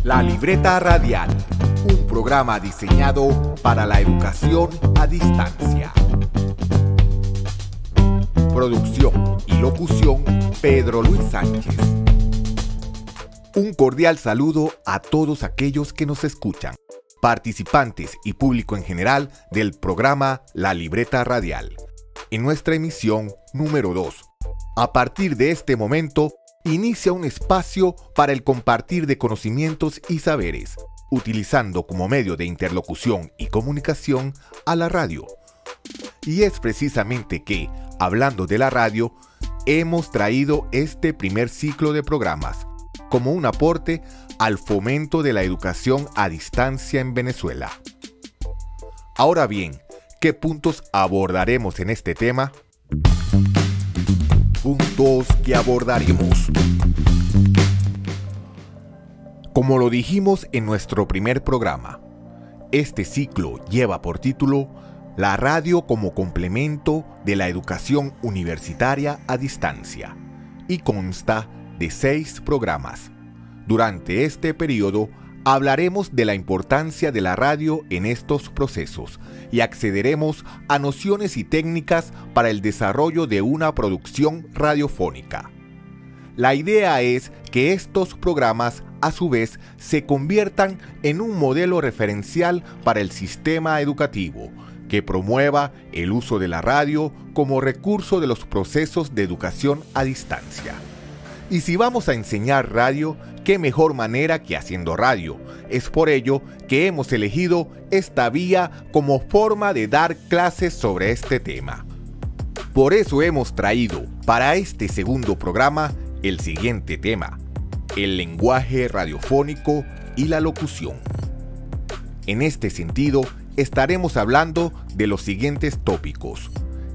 La Libreta Radial, un programa diseñado para la educación a distancia. Producción y locución, Pedro Luis Sánchez. Un cordial saludo a todos aquellos que nos escuchan, participantes y público en general del programa La Libreta Radial. En nuestra emisión número 2, a partir de este momento, inicia un espacio para el compartir de conocimientos y saberes, utilizando como medio de interlocución y comunicación a la radio. Y es precisamente que, hablando de la radio, hemos traído este primer ciclo de programas como un aporte al fomento de la educación a distancia en Venezuela. Ahora bien, ¿qué puntos abordaremos en este tema? Puntos que abordaremos. Como lo dijimos en nuestro primer programa, este ciclo lleva por título La radio como complemento de la educación universitaria a distancia y consta de 6 programas. Durante este periodo hablaremos de la importancia de la radio en estos procesos y accederemos a nociones y técnicas para el desarrollo de una producción radiofónica. La idea es que estos programas, a su vez, se conviertan en un modelo referencial para el sistema educativo, que promueva el uso de la radio como recurso de los procesos de educación a distancia. Y si vamos a enseñar radio, qué mejor manera que haciendo radio. Es por ello que hemos elegido esta vía como forma de dar clases sobre este tema. Por eso hemos traído para este segundo programa el siguiente tema: el lenguaje radiofónico y la locución. En este sentido, estaremos hablando de los siguientes tópicos.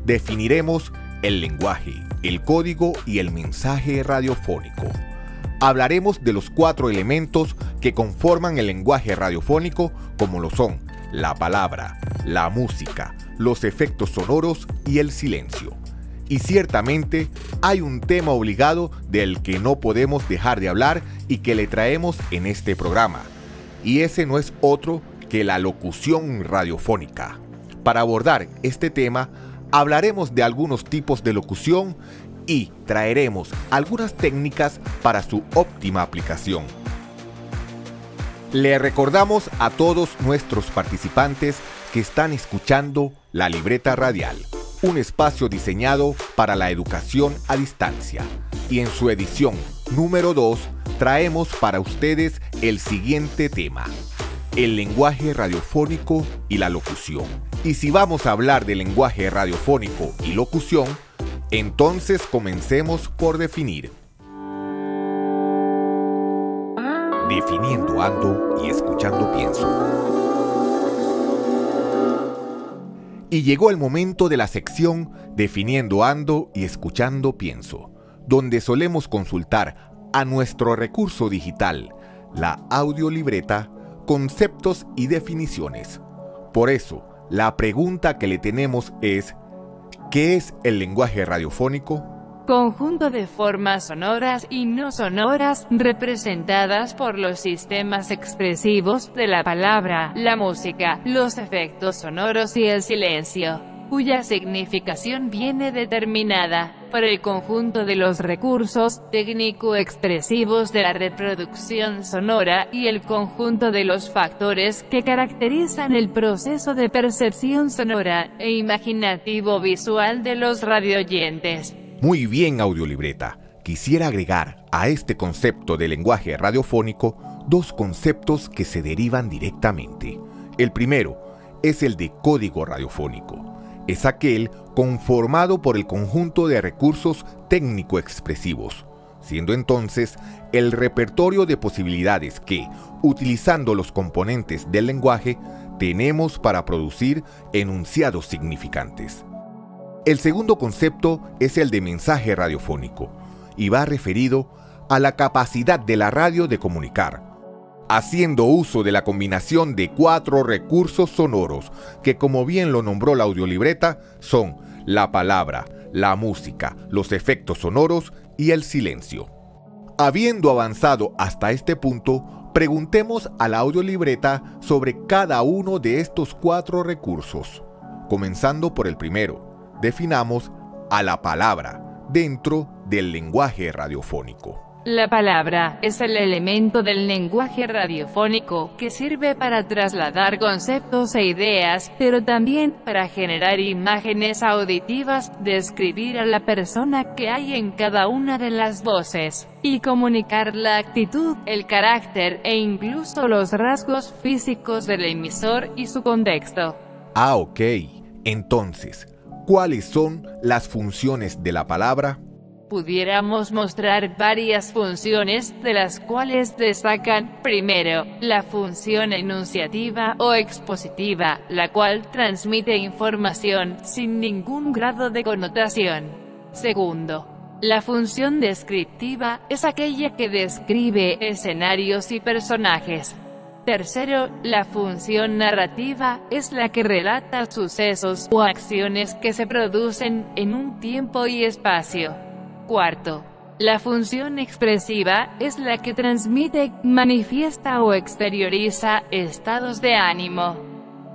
Definiremos el lenguaje, el código y el mensaje radiofónico. Hablaremos de los 4 elementos que conforman el lenguaje radiofónico, como lo son la palabra, la música, los efectos sonoros y el silencio. Y ciertamente hay un tema obligado del que no podemos dejar de hablar y que le traemos en este programa. Y ese no es otro que la locución radiofónica. Para abordar este tema, hablaremos de algunos tipos de locución y traeremos algunas técnicas para su óptima aplicación. Le recordamos a todos nuestros participantes que están escuchando La Libreta Radial, un espacio diseñado para la educación a distancia. Y en su edición número 2 traemos para ustedes el siguiente tema: el lenguaje radiofónico y la locución. Y si vamos a hablar de lenguaje radiofónico y locución, entonces comencemos por definir. Definiendo ando y escuchando pienso. Y llegó el momento de la sección Definiendo ando y escuchando pienso, donde solemos consultar a nuestro recurso digital, la audiolibreta, conceptos y definiciones. Por eso, la pregunta que le tenemos es: ¿qué es el lenguaje radiofónico? Conjunto de formas sonoras y no sonoras, representadas por los sistemas expresivos de la palabra, la música, los efectos sonoros y el silencio, cuya significación viene determinada por el conjunto de los recursos técnico-expresivos de la reproducción sonora y el conjunto de los factores que caracterizan el proceso de percepción sonora e imaginativo-visual de los radioyentes. Muy bien, audiolibreta. Quisiera agregar a este concepto de lenguaje radiofónico 2 conceptos que se derivan directamente. El primero es el de código radiofónico. Es aquel conformado por el conjunto de recursos técnico-expresivos, siendo entonces el repertorio de posibilidades que, utilizando los componentes del lenguaje, tenemos para producir enunciados significantes. El segundo concepto es el de mensaje radiofónico y va referido a la capacidad de la radio de comunicar, haciendo uso de la combinación de 4 recursos sonoros que, como bien lo nombró la audiolibreta, son la palabra, la música, los efectos sonoros y el silencio. Habiendo avanzado hasta este punto, Preguntemos a la audiolibreta sobre cada uno de estos 4 recursos. Comenzando por el primero, definamos a la palabra dentro del lenguaje radiofónico. La palabra es el elemento del lenguaje radiofónico que sirve para trasladar conceptos e ideas, pero también para generar imágenes auditivas, describir a la persona que hay en cada una de las voces, y comunicar la actitud, el carácter e incluso los rasgos físicos del emisor y su contexto. Ah, ok. Entonces, ¿cuáles son las funciones de la palabra? Pudiéramos mostrar varias funciones, de las cuales destacan, primero, la función enunciativa o expositiva, la cual transmite información, sin ningún grado de connotación. Segundo, la función descriptiva, es aquella que describe escenarios y personajes. Tercero, la función narrativa, es la que relata sucesos o acciones que se producen en un tiempo y espacio. Cuarto, la función expresiva, es la que transmite, manifiesta o exterioriza estados de ánimo.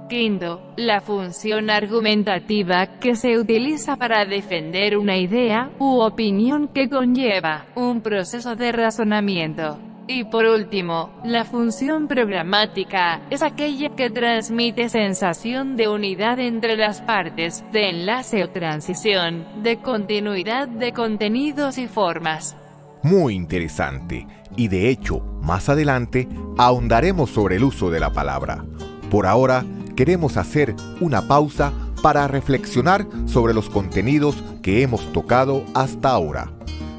Quinto, la función argumentativa, que se utiliza para defender una idea u opinión que conlleva un proceso de razonamiento. Y por último, la función programática, es aquella que transmite sensación de unidad entre las partes, de enlace o transición, de continuidad de contenidos y formas. Muy interesante, y de hecho, más adelante, ahondaremos sobre el uso de la palabra. Por ahora, queremos hacer una pausa para reflexionar sobre los contenidos que hemos tocado hasta ahora,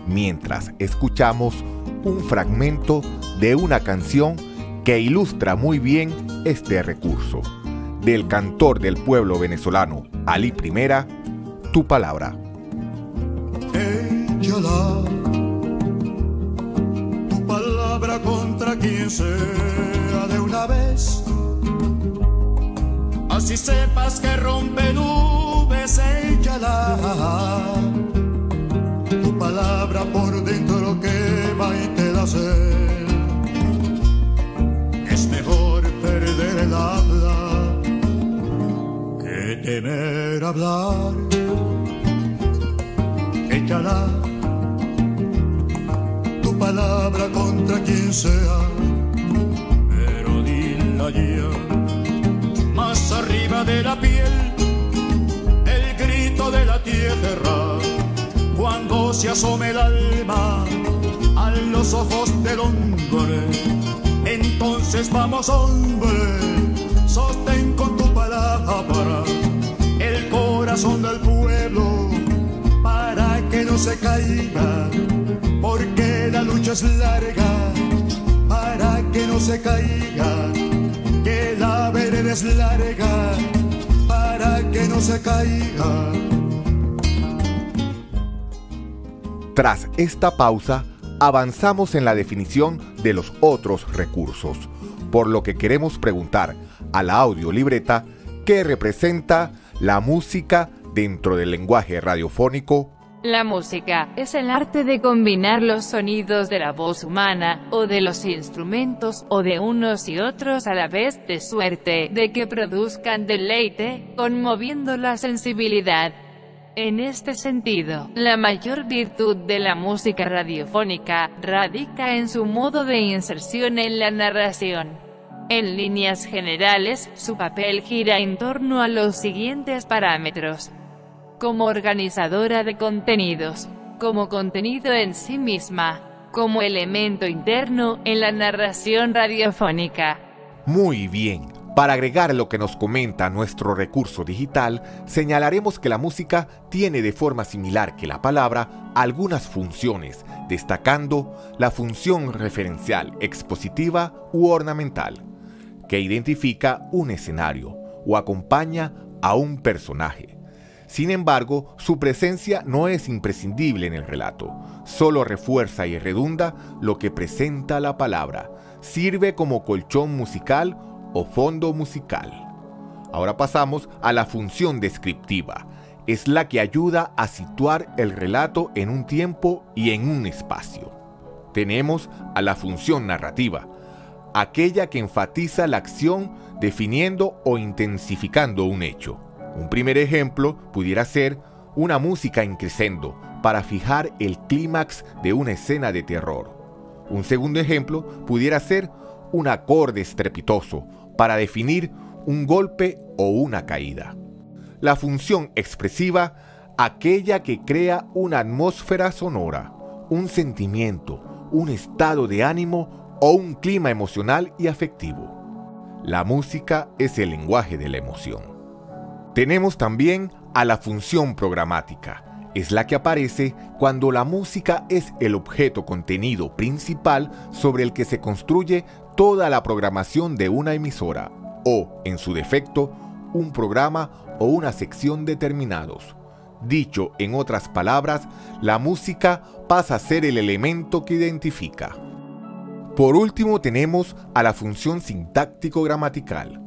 mientras escuchamos un fragmento de una canción que ilustra muy bien este recurso, del cantor del pueblo venezolano, Ali Primera, Tu Palabra. Échala, tu palabra contra quien sea de una vez, así sepas que rompe nubes. Échala, tu palabra por dentro quema y te da sed. Es mejor perder el habla que temer hablar. Échala, tu palabra contra quien sea, pero dila ya, más arriba de la piel, el grito de la tierra, cuando se asome el alma a los ojos del hombre. Entonces vamos, hombre, sostén con tu palabra el corazón del pueblo, para que no se caiga, porque la lucha es larga, para que no se caiga, que la vereda es larga, para que no se caiga. Tras esta pausa, avanzamos en la definición de los otros recursos, por lo que queremos preguntar a la audiolibreta qué representa la música dentro del lenguaje radiofónico. La música es el arte de combinar los sonidos de la voz humana, o de los instrumentos, o de unos y otros a la vez, de suerte de que produzcan deleite, conmoviendo la sensibilidad. En este sentido, la mayor virtud de la música radiofónica radica en su modo de inserción en la narración. En líneas generales, su papel gira en torno a los siguientes parámetros: como organizadora de contenidos, como contenido en sí misma, como elemento interno en la narración radiofónica. Muy bien. Para agregar lo que nos comenta nuestro recurso digital, señalaremos que la música tiene de forma similar que la palabra algunas funciones, destacando la función referencial, expositiva u ornamental, que identifica un escenario o acompaña a un personaje. Sin embargo, su presencia no es imprescindible en el relato, solo refuerza y redunda lo que presenta la palabra, sirve como colchón musical o fondo musical. Ahora pasamos a la función descriptiva. Es la que ayuda a situar el relato en un tiempo y en un espacio. Tenemos a la función narrativa. aquella que enfatiza la acción definiendo o intensificando un hecho. Un primer ejemplo pudiera ser una música in crescendo para fijar el clímax de una escena de terror. Un segundo ejemplo pudiera ser un acorde estrepitoso para definir un golpe o una caída. La función expresiva, aquella que crea una atmósfera sonora, un sentimiento, un estado de ánimo o un clima emocional y afectivo. La música es el lenguaje de la emoción. Tenemos también a la función programática. Es la que aparece cuando la música es el objeto contenido principal sobre el que se construye toda la programación de una emisora o, en su defecto, un programa o una sección determinados. Dicho en otras palabras, la música pasa a ser el elemento que identifica. Por último tenemos a la función sintáctico-gramatical.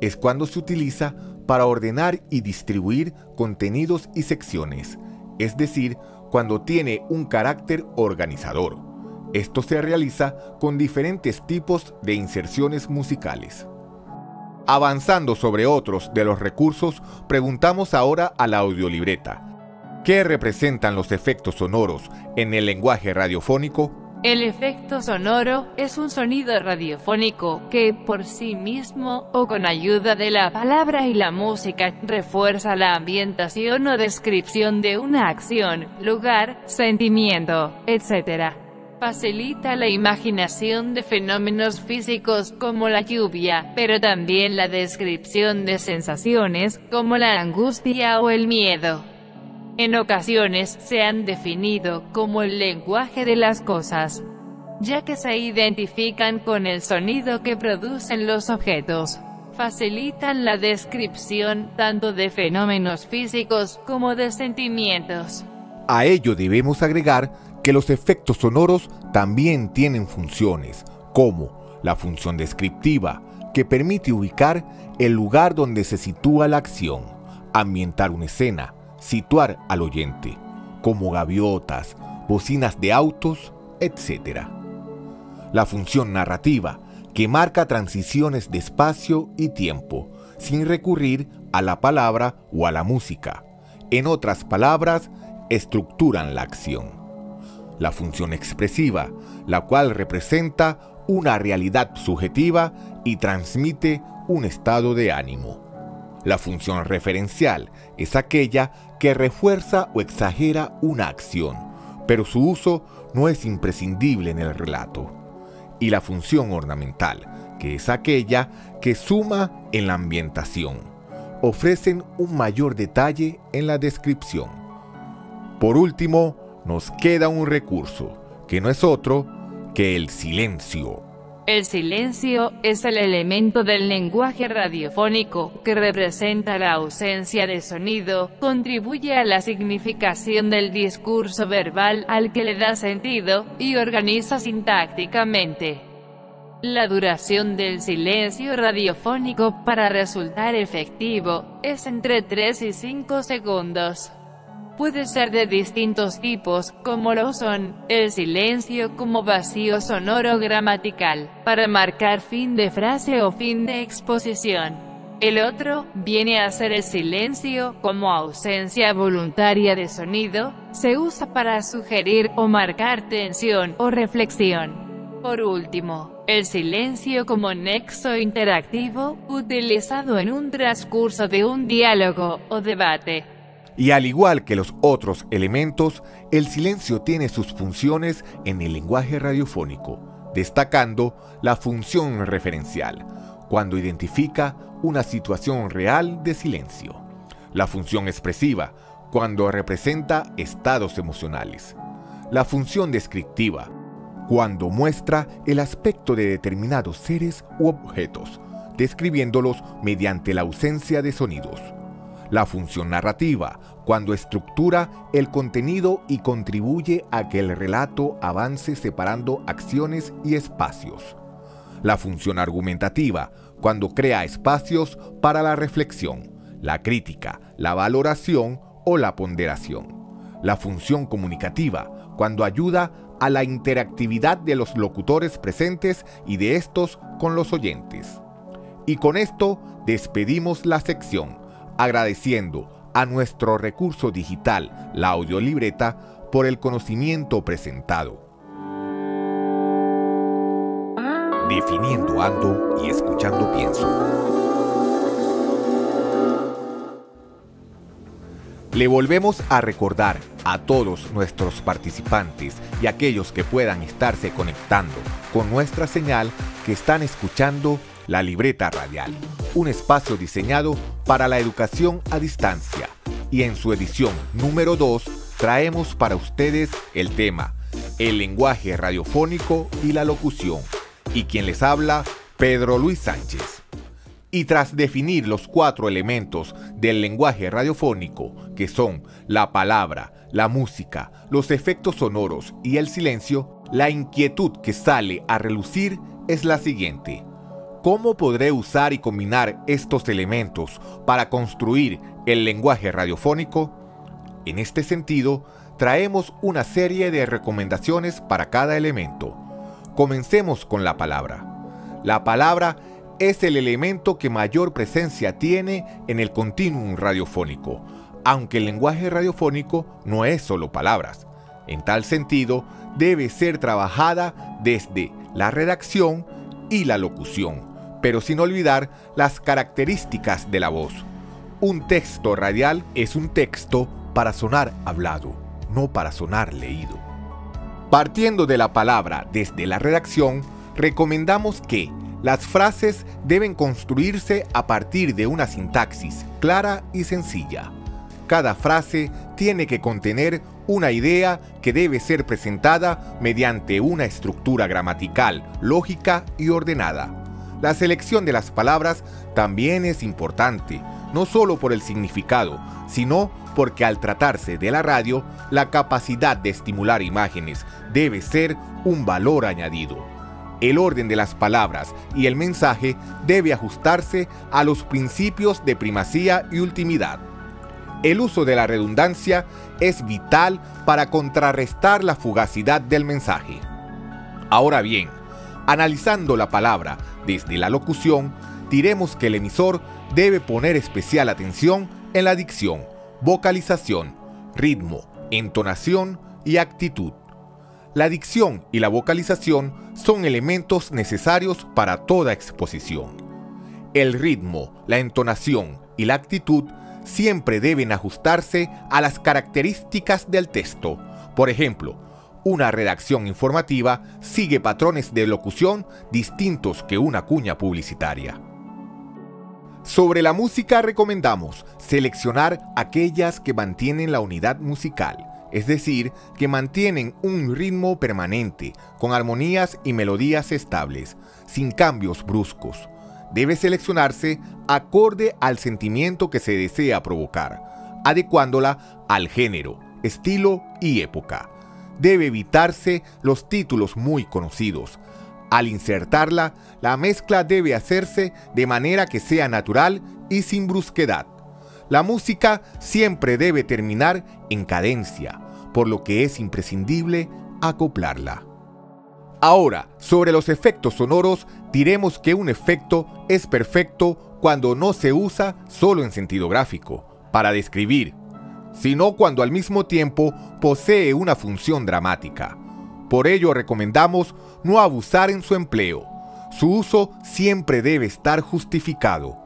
Es cuando se utiliza para ordenar y distribuir contenidos y secciones, es decir, cuando tiene un carácter organizador. Esto se realiza con diferentes tipos de inserciones musicales. Avanzando sobre otros de los recursos, preguntamos ahora a la audiolibreta: ¿qué representan los efectos sonoros en el lenguaje radiofónico? El efecto sonoro es un sonido radiofónico que, por sí mismo, o con ayuda de la palabra y la música, refuerza la ambientación o descripción de una acción, lugar, sentimiento, etc. Facilita la imaginación de fenómenos físicos como la lluvia, pero también la descripción de sensaciones, como la angustia o el miedo. En ocasiones se han definido como el lenguaje de las cosas, ya que se identifican con el sonido que producen los objetos. Facilitan la descripción tanto de fenómenos físicos como de sentimientos. A ello debemos agregar que los efectos sonoros también tienen funciones, como la función descriptiva, que permite ubicar el lugar donde se sitúa la acción, ambientar una escena, situar al oyente, como gaviotas, bocinas de autos, etc. La función narrativa, que marca transiciones de espacio y tiempo, sin recurrir a la palabra o a la música. En otras palabras, estructuran la acción. La función expresiva, la cual representa una realidad subjetiva y transmite un estado de ánimo. La función referencial es aquella que refuerza o exagera una acción, pero su uso no es imprescindible en el relato. Y la función ornamental, que es aquella que suma en la ambientación, ofrecen un mayor detalle en la descripción. Por último, nos queda un recurso, que no es otro que el silencio. El silencio es el elemento del lenguaje radiofónico que representa la ausencia de sonido, contribuye a la significación del discurso verbal al que le da sentido, y organiza sintácticamente. La duración del silencio radiofónico para resultar efectivo es entre 3 y 5 segundos. Puede ser de distintos tipos, como lo son, el silencio como vacío sonoro gramatical, para marcar fin de frase o fin de exposición. El otro, viene a ser el silencio como ausencia voluntaria de sonido, se usa para sugerir o marcar tensión o reflexión. Por último, el silencio como nexo interactivo, utilizado en un transcurso de un diálogo o debate. Y al igual que los otros elementos, el silencio tiene sus funciones en el lenguaje radiofónico, destacando la función referencial, cuando identifica una situación real de silencio. La función expresiva, cuando representa estados emocionales. La función descriptiva, cuando muestra el aspecto de determinados seres u objetos, describiéndolos mediante la ausencia de sonidos. La función narrativa, cuando estructura el contenido y contribuye a que el relato avance separando acciones y espacios. La función argumentativa, cuando crea espacios para la reflexión, la crítica, la valoración o la ponderación. La función comunicativa, cuando ayuda a la interactividad de los locutores presentes y de estos con los oyentes. Y con esto despedimos la sección, agradeciendo a nuestro recurso digital, la audiolibreta, por el conocimiento presentado. Definiendo ando y escuchando pienso. Le volvemos a recordar a todos nuestros participantes y aquellos que puedan estarse conectando con nuestra señal que están escuchando La Libreta Radial, un espacio diseñado para la educación a distancia. Y en su edición número 2 traemos para ustedes el tema, el lenguaje radiofónico y la locución. Y quien les habla, Pedro Luis Sánchez. Y tras definir los 4 elementos del lenguaje radiofónico, que son la palabra, la música, los efectos sonoros y el silencio, la inquietud que sale a relucir es la siguiente. ¿Cómo podré usar y combinar estos elementos para construir el lenguaje radiofónico? En este sentido, traemos una serie de recomendaciones para cada elemento. Comencemos con la palabra. La palabra es el elemento que mayor presencia tiene en el continuum radiofónico, aunque el lenguaje radiofónico no es solo palabras. En tal sentido, debe ser trabajada desde la redacción y la locución, pero sin olvidar las características de la voz. Un texto radial es un texto para sonar hablado, no para sonar leído. Partiendo de la palabra desde la redacción, recomendamos que las frases deben construirse a partir de una sintaxis clara y sencilla. Cada frase tiene que contener una idea que debe ser presentada mediante una estructura gramatical, lógica y ordenada. La selección de las palabras también es importante, no solo por el significado, sino porque al tratarse de la radio, la capacidad de estimular imágenes debe ser un valor añadido. El orden de las palabras y el mensaje debe ajustarse a los principios de primacía y ultimidad. El uso de la redundancia es vital para contrarrestar la fugacidad del mensaje. Ahora bien, analizando la palabra desde la locución, diremos que el emisor debe poner especial atención en la dicción, vocalización, ritmo, entonación y actitud. La dicción y la vocalización son elementos necesarios para toda exposición. El ritmo, la entonación y la actitud siempre deben ajustarse a las características del texto. Por ejemplo, una redacción informativa sigue patrones de locución distintos que una cuña publicitaria. Sobre la música recomendamos seleccionar aquellas que mantienen la unidad musical, es decir, que mantienen un ritmo permanente, con armonías y melodías estables, sin cambios bruscos. Debe seleccionarse acorde al sentimiento que se desea provocar, adecuándola al género, estilo y época. Debe evitarse los títulos muy conocidos. Al insertarla, la mezcla debe hacerse de manera que sea natural y sin brusquedad. La música siempre debe terminar en cadencia, por lo que es imprescindible acoplarla. Ahora, sobre los efectos sonoros, diremos que un efecto es perfecto cuando no se usa solo en sentido gráfico, para describir, sino cuando al mismo tiempo posee una función dramática. Por ello recomendamos no abusar en su empleo. Su uso siempre debe estar justificado.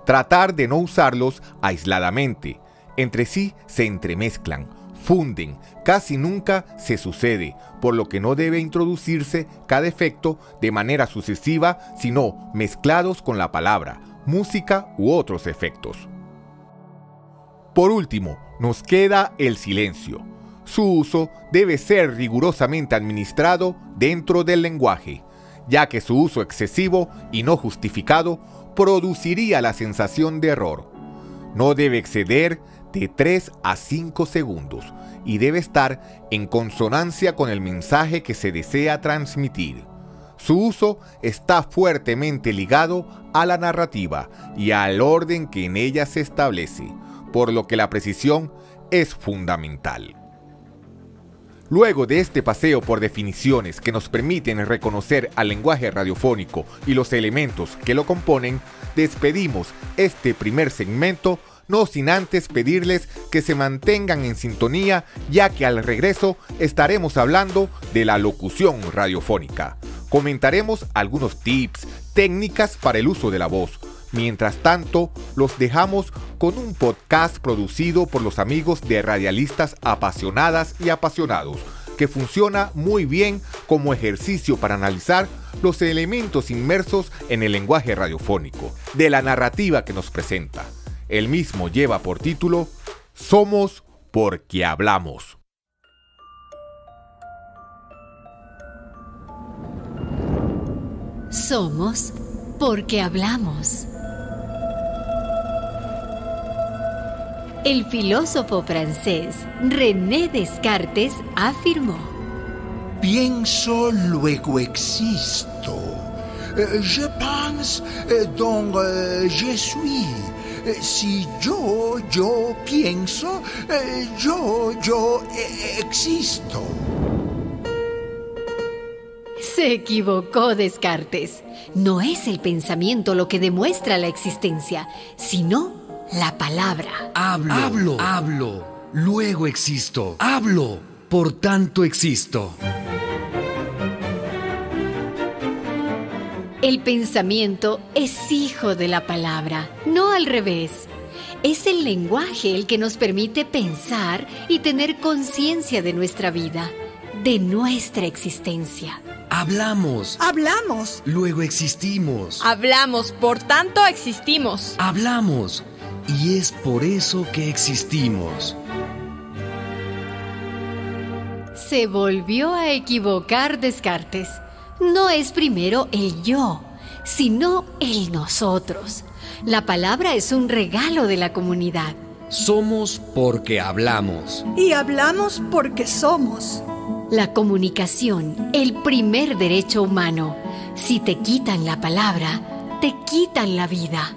Tratar de no usarlos aisladamente. Entre sí se entremezclan, funden, casi nunca se sucede, por lo que no debe introducirse cada efecto de manera sucesiva, sino mezclados con la palabra, música u otros efectos. Por último, nos queda el silencio. Su uso debe ser rigurosamente administrado dentro del lenguaje, ya que su uso excesivo y no justificado produciría la sensación de error. No debe exceder de 3 a 5 segundos y debe estar en consonancia con el mensaje que se desea transmitir. Su uso está fuertemente ligado a la narrativa y al orden que en ella se establece, por lo que la precisión es fundamental. Luego de este paseo por definiciones que nos permiten reconocer al lenguaje radiofónico y los elementos que lo componen, despedimos este primer segmento, no sin antes pedirles que se mantengan en sintonía, ya que al regreso estaremos hablando de la locución radiofónica. Comentaremos algunos tips, técnicas para el uso de la voz. Mientras tanto, los dejamos con un podcast producido por los amigos de Radialistas Apasionadas y Apasionados, que funciona muy bien como ejercicio para analizar los elementos inmersos en el lenguaje radiofónico, de la narrativa que nos presenta. El mismo lleva por título Somos porque hablamos. Somos porque hablamos. El filósofo francés René Descartes afirmó: pienso, luego existo. Je pense, donc je suis. Si yo pienso, yo existo. Se equivocó Descartes. No es el pensamiento lo que demuestra la existencia, sino la palabra. Hablo, luego existo. Hablo, por tanto existo. El pensamiento es hijo de la palabra, no al revés. Es el lenguaje el que nos permite pensar y tener conciencia de nuestra vida, de nuestra existencia. Hablamos, luego existimos. Hablamos, por tanto existimos. Hablamos, y es por eso que existimos. Se volvió a equivocar Descartes. No es primero el yo, sino el nosotros. La palabra es un regalo de la comunidad. Somos porque hablamos. Y hablamos porque somos. La comunicación, el primer derecho humano. Si te quitan la palabra, te quitan la vida.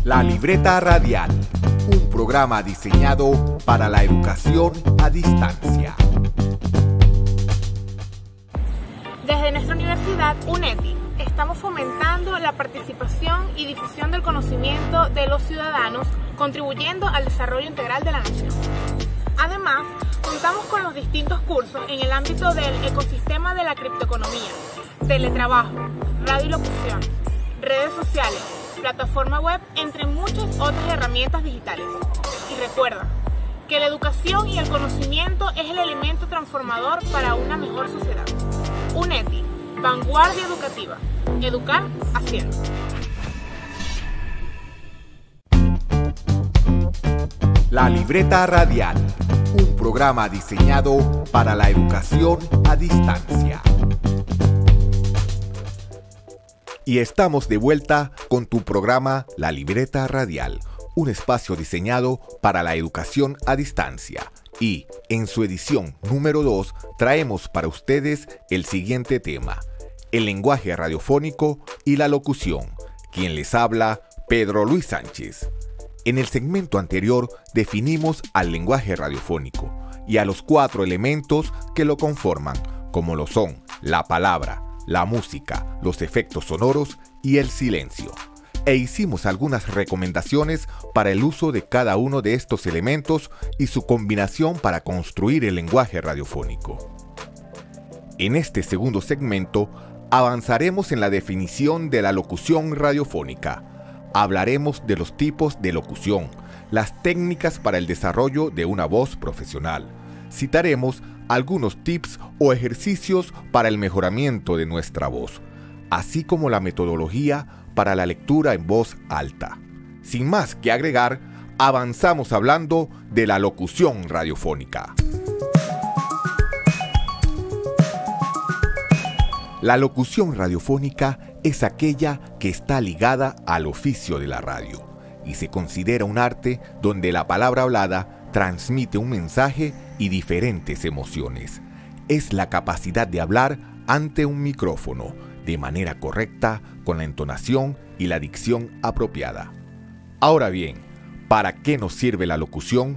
La libreta radial, un programa diseñado para la educación a distancia. Desde nuestra universidad, UNETI, estamos fomentando la participación y difusión del conocimiento de los ciudadanos, contribuyendo al desarrollo integral de la nación. Además, contamos con los distintos cursos en el ámbito del ecosistema de la criptoeconomía, teletrabajo, radiolocución, redes sociales, plataforma web, entre muchas otras herramientas digitales. Y recuerda que la educación y el conocimiento es el elemento transformador para una mejor sociedad. UNETI, vanguardia educativa. Educar haciendo. La libreta radial, un programa diseñado para la educación a distancia. Y estamos de vuelta con tu programa La libreta radial, un espacio diseñado para la educación a distancia. Y en su edición número 2 traemos para ustedes el siguiente tema: el lenguaje radiofónico y la locución. Quien les habla, Pedro Luis Sánchez. En el segmento anterior definimos al lenguaje radiofónico y a los 4 elementos que lo conforman, como lo son la palabra, la música, los efectos sonoros y el silencio. E hicimos algunas recomendaciones para el uso de cada uno de estos elementos y su combinación para construir el lenguaje radiofónico. En este segundo segmento avanzaremos en la definición de la locución radiofónica. Hablaremos de los tipos de locución, las técnicas para el desarrollo de una voz profesional. Citaremos algunos tips o ejercicios para el mejoramiento de nuestra voz, así como la metodología para la lectura en voz alta. Sin más que agregar, avanzamos hablando de la locución radiofónica. La locución radiofónica es aquella que está ligada al oficio de la radio y se considera un arte donde la palabra hablada transmite un mensaje y diferentes emociones. Es la capacidad de hablar ante un micrófono de manera correcta, con la entonación y la dicción apropiada. Ahora bien, ¿Para qué nos sirve la locución?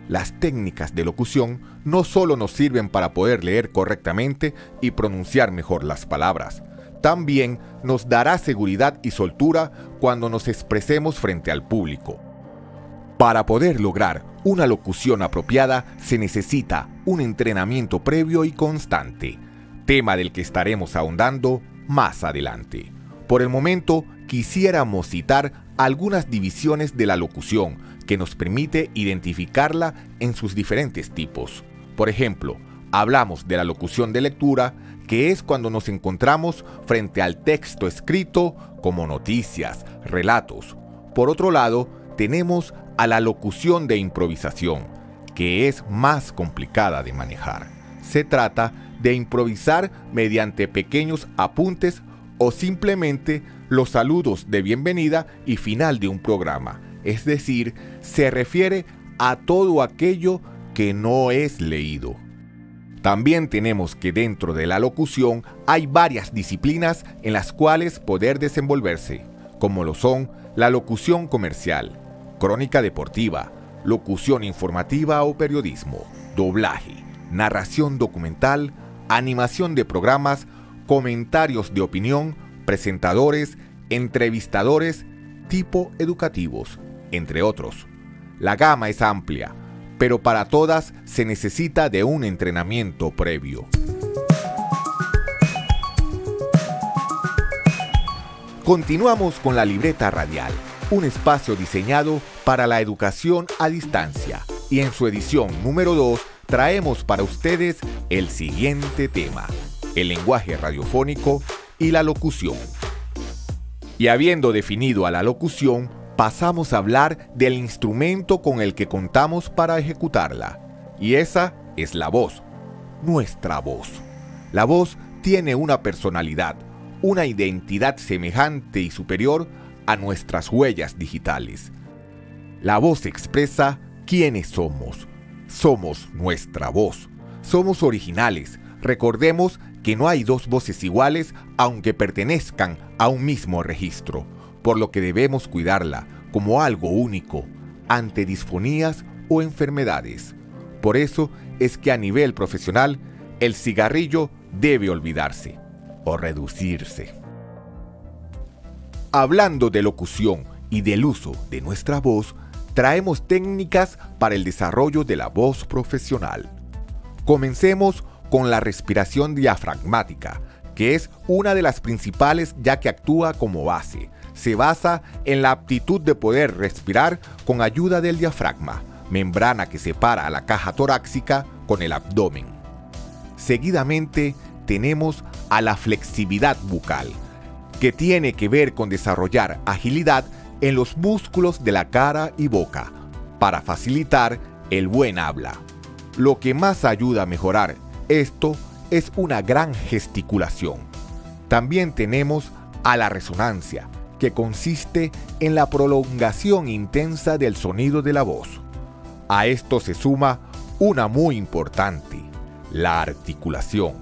Las técnicas de locución no solo nos sirven para poder leer correctamente y pronunciar mejor las palabras, también nos dará seguridad y soltura cuando nos expresemos frente al público. Para poder lograr una locución apropiada se necesita un entrenamiento previo y constante, tema del que estaremos ahondando más adelante. Por el momento, quisiéramos citar algunas divisiones de la locución que nos permite identificarla en sus diferentes tipos. Por ejemplo, hablamos de la locución de lectura, que es cuando nos encontramos frente al texto escrito como noticias, relatos. Por otro lado, tenemos a la locución de improvisación, que es más complicada de manejar. Se trata de improvisar mediante pequeños apuntes o simplemente los saludos de bienvenida y final de un programa, es decir, se refiere a todo aquello que no es leído. También tenemos que dentro de la locución hay varias disciplinas en las cuales poder desenvolverse, como lo son la locución comercial, crónica deportiva, locución informativa o periodismo, doblaje, narración documental, animación de programas, comentarios de opinión, presentadores, entrevistadores, tipo educativos, entre otros. La gama es amplia, pero para todas se necesita de un entrenamiento previo. Continuamos con la libreta radial, un espacio diseñado para la educación a distancia, y en su edición número 2 traemos para ustedes el siguiente tema: el lenguaje radiofónico y la locución. Y habiendo definido a la locución, pasamos a hablar del instrumento con el que contamos para ejecutarla, y esa es la voz, nuestra voz. La voz tiene una personalidad, una identidad semejante y superior a nuestras huellas digitales. La voz expresa quiénes somos. Somos nuestra voz. Somos originales. Recordemos que no hay dos voces iguales aunque pertenezcan a un mismo registro, por lo que debemos cuidarla como algo único ante disfonías o enfermedades. Por eso es que a nivel profesional el cigarrillo debe olvidarse o reducirse. Hablando de locución y del uso de nuestra voz, traemos técnicas para el desarrollo de la voz profesional. Comencemos con la respiración diafragmática, que es una de las principales ya que actúa como base. Se basa en la aptitud de poder respirar con ayuda del diafragma, membrana que separa a la caja torácica con el abdomen. Seguidamente tenemos a la flexibilidad bucal, que tiene que ver con desarrollar agilidad en los músculos de la cara y boca para facilitar el buen habla. Lo que más ayuda a mejorar esto es una gran gesticulación. También tenemos a la resonancia, que consiste en la prolongación intensa del sonido de la voz. A esto se suma una muy importante, la articulación,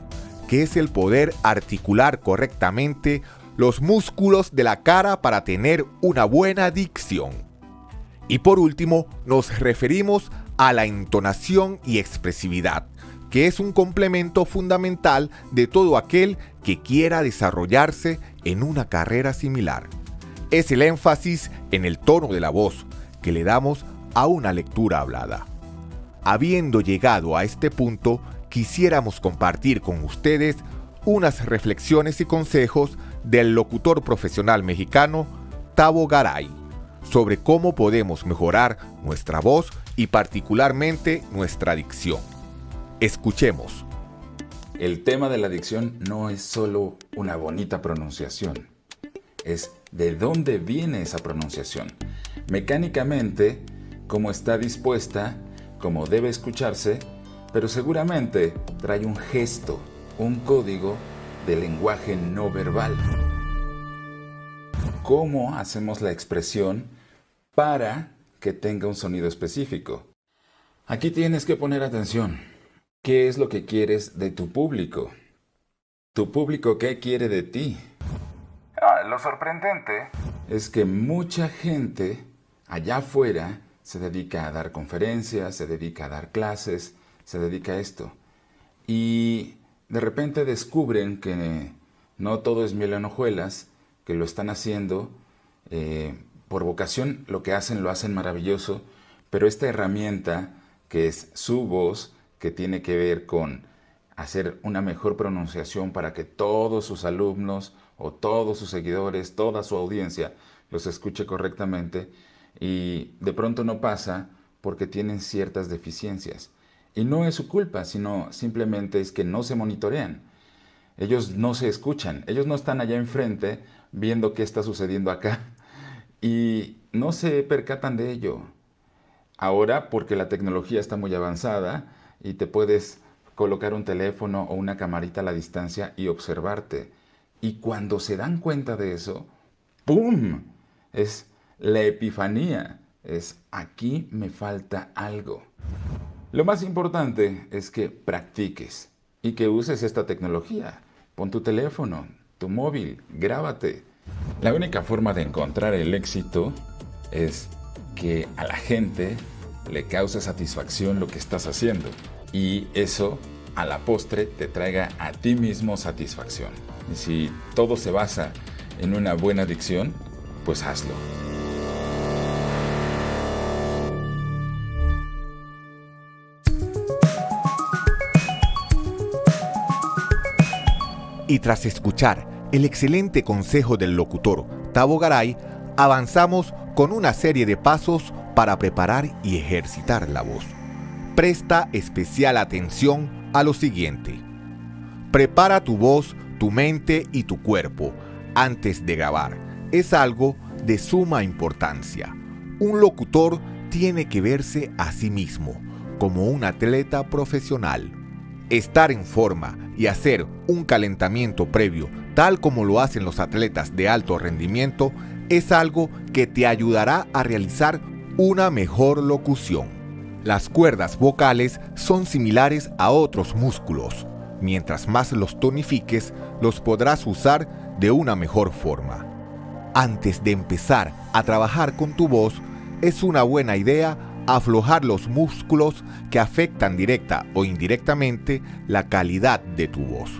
que es el poder articular correctamente los músculos de la cara para tener una buena dicción. Y por último, nos referimos a la entonación y expresividad, que es un complemento fundamental de todo aquel que quiera desarrollarse en una carrera similar. Es el énfasis en el tono de la voz que le damos a una lectura hablada. Habiendo llegado a este punto, quisiéramos compartir con ustedes unas reflexiones y consejos del locutor profesional mexicano Tavo Garay sobre cómo podemos mejorar nuestra voz y particularmente nuestra dicción. Escuchemos. El tema de la dicción no es solo una bonita pronunciación, es de dónde viene esa pronunciación. Mecánicamente, cómo está dispuesta, cómo debe escucharse, pero seguramente trae un gesto, un código de lenguaje no verbal. ¿Cómo hacemos la expresión para que tenga un sonido específico? Aquí tienes que poner atención. ¿Qué es lo que quieres de tu público? ¿Tu público qué quiere de ti? Lo sorprendente es que mucha gente allá afuera se dedica a dar conferencias, se dedica a dar clases, se dedica a esto. Y de repente descubren que no todo es miel en hojuelas, que lo están haciendo por vocación, lo hacen maravilloso, pero esta herramienta que es su voz, que tiene que ver con hacer una mejor pronunciación para que todos sus alumnos o todos sus seguidores, toda su audiencia los escuche correctamente, y de pronto no pasa porque tienen ciertas deficiencias. Y no es su culpa, sino simplemente es que no se monitorean. Ellos no se escuchan, ellos no están allá enfrente viendo qué está sucediendo acá y no se percatan de ello. Ahora, porque la tecnología está muy avanzada y te puedes colocar un teléfono o una camarita a la distancia y observarte. Y cuando se dan cuenta de eso, ¡pum! Es la epifanía. Es aquí me falta algo. Lo más importante es que practiques y que uses esta tecnología. Pon tu teléfono, tu móvil, grábate. La única forma de encontrar el éxito es que a la gente le cause satisfacción lo que estás haciendo. Y eso, a la postre, te traiga a ti mismo satisfacción. Y si todo se basa en una buena dicción, pues hazlo. Y tras escuchar el excelente consejo del locutor Tavo Garay, avanzamos con una serie de pasos para preparar y ejercitar la voz. Presta especial atención a lo siguiente. Prepara tu voz, tu mente y tu cuerpo antes de grabar. Es algo de suma importancia. Un locutor tiene que verse a sí mismo como un atleta profesional. Estar en forma y hacer un calentamiento previo, tal como lo hacen los atletas de alto rendimiento, es algo que te ayudará a realizar una mejor locución. Las cuerdas vocales son similares a otros músculos. Mientras más los tonifiques, los podrás usar de una mejor forma. Antes de empezar a trabajar con tu voz, es una buena idea aflojar los músculos que afectan directa o indirectamente la calidad de tu voz.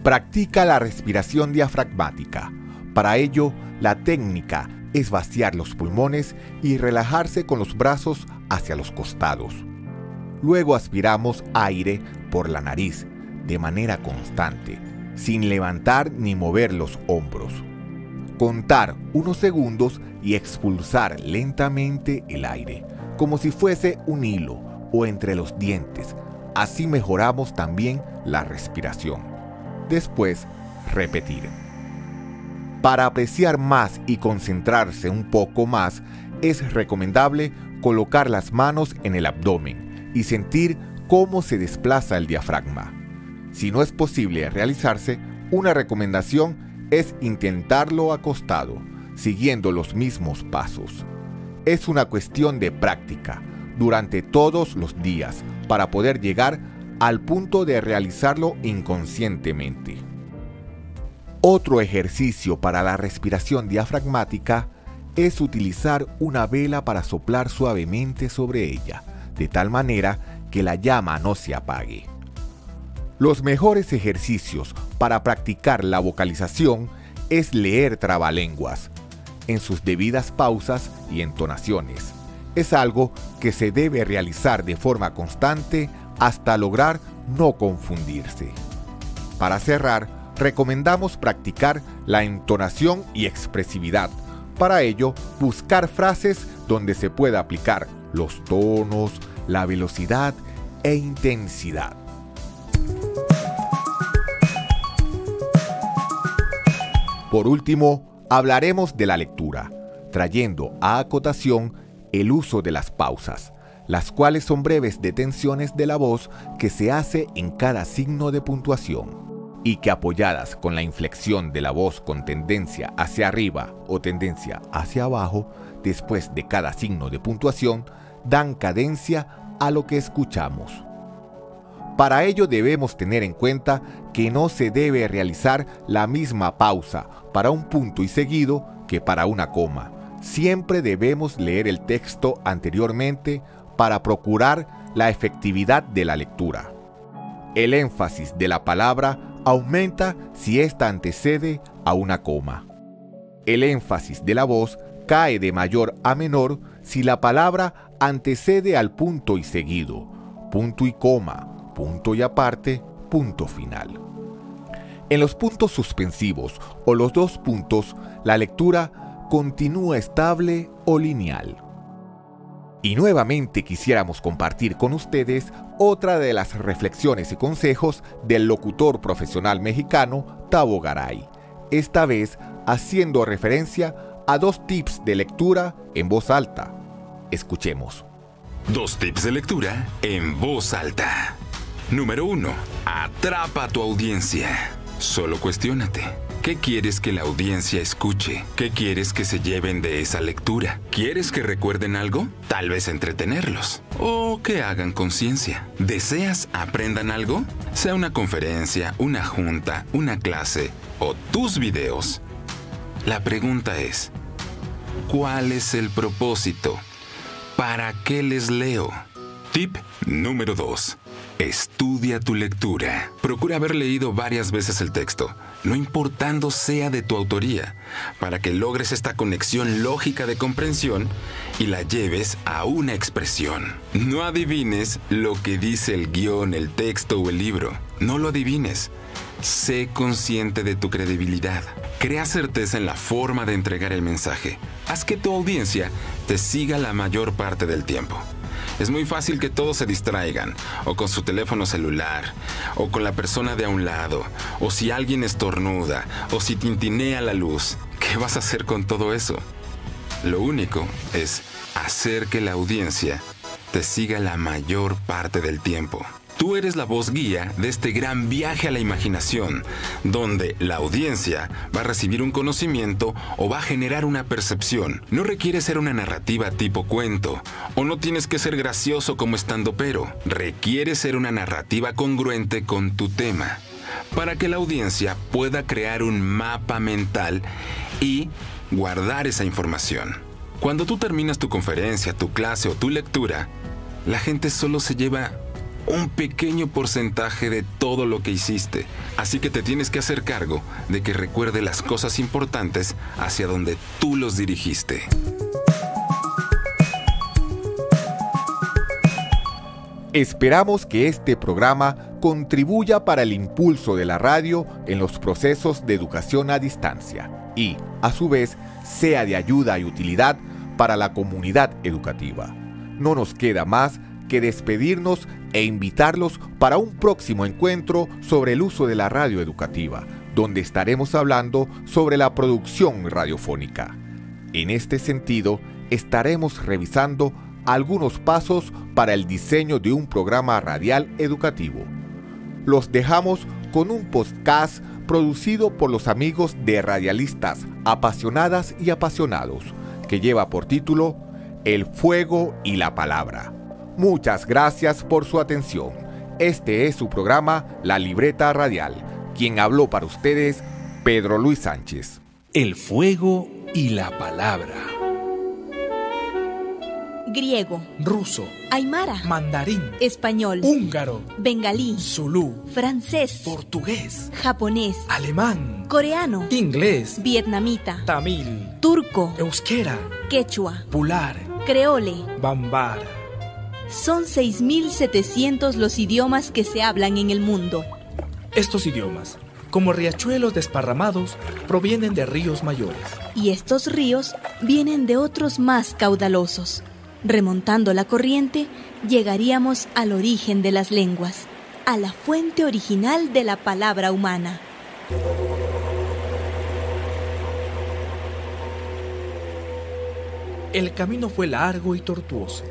Practica la respiración diafragmática. Para ello, la técnica es vaciar los pulmones y relajarse con los brazos hacia los costados. Luego aspiramos aire por la nariz de manera constante, sin levantar ni mover los hombros. Contar unos segundos y expulsar lentamente el aire, como si fuese un hilo o entre los dientes. Así mejoramos también la respiración. Después, repetir. Para apreciar más y concentrarse un poco más, es recomendable colocar las manos en el abdomen y sentir cómo se desplaza el diafragma. Si no es posible realizarse, una recomendación es intentarlo acostado, siguiendo los mismos pasos. Es una cuestión de práctica durante todos los días para poder llegar al punto de realizarlo inconscientemente. Otro ejercicio para la respiración diafragmática es utilizar una vela para soplar suavemente sobre ella, de tal manera que la llama no se apague. Los mejores ejercicios para practicar la vocalización es leer trabalenguas, en sus debidas pausas y entonaciones. Es algo que se debe realizar de forma constante hasta lograr no confundirse. Para cerrar, recomendamos practicar la entonación y expresividad. Para ello, buscar frases donde se pueda aplicar los tonos, la velocidad e intensidad. Por último, hablaremos de la lectura, trayendo a acotación el uso de las pausas, las cuales son breves detenciones de la voz que se hace en cada signo de puntuación y que, apoyadas con la inflexión de la voz con tendencia hacia arriba o tendencia hacia abajo, después de cada signo de puntuación, dan cadencia a lo que escuchamos. Para ello debemos tener en cuenta que no se debe realizar la misma pausa para un punto y seguido que para una coma, siempre debemos leer el texto anteriormente para procurar la efectividad de la lectura. El énfasis de la palabra aumenta si ésta antecede a una coma. El énfasis de la voz cae de mayor a menor si la palabra antecede al punto y seguido, punto y coma, punto y aparte, punto final. En los puntos suspensivos o los dos puntos, la lectura continúa estable o lineal. Y nuevamente quisiéramos compartir con ustedes otra de las reflexiones y consejos del locutor profesional mexicano Tavo Garay, esta vez haciendo referencia a 2 tips de lectura en voz alta. Escuchemos. 2 tips de lectura en voz alta. Número 1. Atrapa a tu audiencia. Solo cuestiónate. ¿Qué quieres que la audiencia escuche? ¿Qué quieres que se lleven de esa lectura? ¿Quieres que recuerden algo? Tal vez entretenerlos. O que hagan conciencia. ¿Deseas aprendan algo? Sea una conferencia, una junta, una clase o tus videos. La pregunta es, ¿cuál es el propósito? ¿Para qué les leo? Tip número 2. Estudia tu lectura. Procura haber leído varias veces el texto, no importando sea de tu autoría, para que logres esta conexión lógica de comprensión y la lleves a una expresión. No adivines lo que dice el guión, el texto o el libro. No lo adivines. Sé consciente de tu credibilidad. Crea certeza en la forma de entregar el mensaje. Haz que tu audiencia te siga la mayor parte del tiempo. Es muy fácil que todos se distraigan, o con su teléfono celular, o con la persona de a un lado, o si alguien estornuda, o si tintinea la luz. ¿Qué vas a hacer con todo eso? Lo único es hacer que la audiencia te siga la mayor parte del tiempo. Tú eres la voz guía de este gran viaje a la imaginación, donde la audiencia va a recibir un conocimiento o va a generar una percepción. No requiere ser una narrativa tipo cuento, o no tienes que ser gracioso como estandopero. Requiere ser una narrativa congruente con tu tema, para que la audiencia pueda crear un mapa mental y guardar esa información. Cuando tú terminas tu conferencia, tu clase o tu lectura, la gente solo se lleva un pequeño porcentaje de todo lo que hiciste, así que te tienes que hacer cargo de que recuerde las cosas importantes hacia donde tú los dirigiste. Esperamos que este programa contribuya para el impulso de la radio en los procesos de educación a distancia y, a su vez, sea de ayuda y utilidad para la comunidad educativa. No nos queda más que despedirnos e invitarlos para un próximo encuentro sobre el uso de la radio educativa, donde estaremos hablando sobre la producción radiofónica. En este sentido, estaremos revisando algunos pasos para el diseño de un programa radial educativo. Los dejamos con un podcast producido por los amigos de Radialistas Apasionadas y Apasionados, que lleva por título El Fuego y la Palabra. Muchas gracias por su atención. Este es su programa La Libreta Radial. Quien habló para ustedes, Pedro Luis Sánchez. El fuego y la palabra. Griego, ruso, aymara, mandarín, español, húngaro, bengalí, zulú, francés, portugués, japonés, alemán, coreano, inglés, vietnamita, tamil, turco, euskera, quechua, pular, creole, bambara. Son 6.700 los idiomas que se hablan en el mundo. Estos idiomas, como riachuelos desparramados, provienen de ríos mayores. Y estos ríos vienen de otros más caudalosos. Remontando la corriente, llegaríamos al origen de las lenguas, a la fuente original de la palabra humana. El camino fue largo y tortuoso.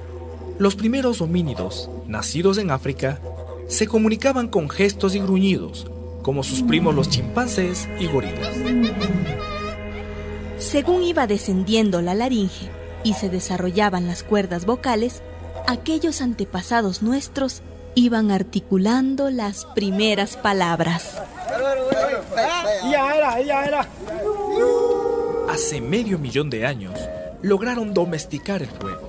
Los primeros homínidos, nacidos en África, se comunicaban con gestos y gruñidos, como sus primos los chimpancés y gorilas. Según iba descendiendo la laringe y se desarrollaban las cuerdas vocales, aquellos antepasados nuestros iban articulando las primeras palabras. Hace 500 000 de años, lograron domesticar el fuego.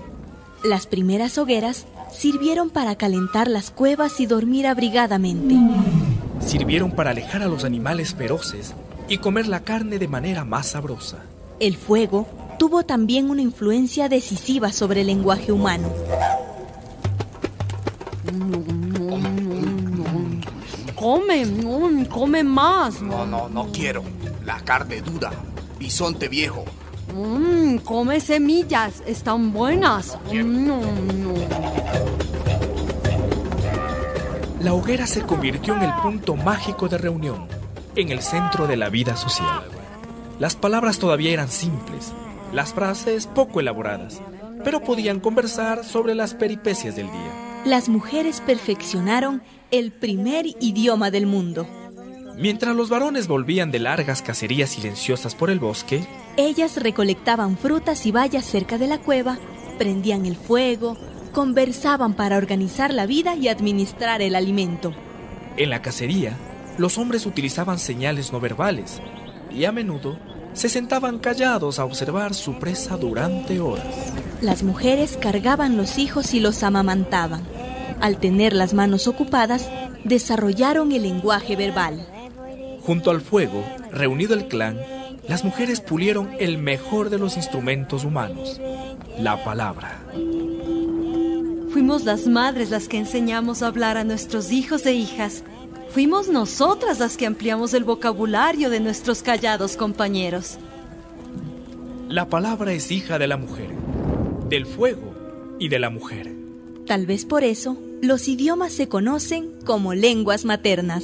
Las primeras hogueras sirvieron para calentar las cuevas y dormir abrigadamente. Sirvieron para alejar a los animales feroces y comer la carne de manera más sabrosa. El fuego tuvo también una influencia decisiva sobre el lenguaje humano. Come más. No quiero. La carne dura. Bisonte viejo. Come semillas, están buenas. La hoguera se convirtió en el punto mágico de reunión, en el centro de la vida social. Las palabras todavía eran simples, las frases poco elaboradas, pero podían conversar sobre las peripecias del día. Las mujeres perfeccionaron el primer idioma del mundo. Mientras los varones volvían de largas cacerías silenciosas por el bosque, ellas recolectaban frutas y bayas cerca de la cueva, prendían el fuego, conversaban para organizar la vida y administrar el alimento. En la cacería, los hombres utilizaban señales no verbales y a menudo se sentaban callados a observar su presa durante horas. Las mujeres cargaban los hijos y los amamantaban. Al tener las manos ocupadas, desarrollaron el lenguaje verbal. Junto al fuego, reunido el clan, las mujeres pulieron el mejor de los instrumentos humanos, la palabra. Fuimos las madres las que enseñamos a hablar a nuestros hijos e hijas. Fuimos nosotras las que ampliamos el vocabulario de nuestros callados compañeros. La palabra es hija de la mujer, del fuego y de la mujer. Tal vez por eso, los idiomas se conocen como lenguas maternas.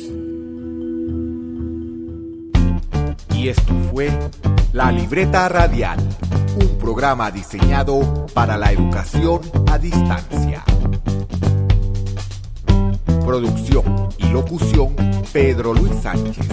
Y esto fue La Libreta Radial, un programa diseñado para la educación a distancia. Producción y locución, Pedro Luis Sánchez.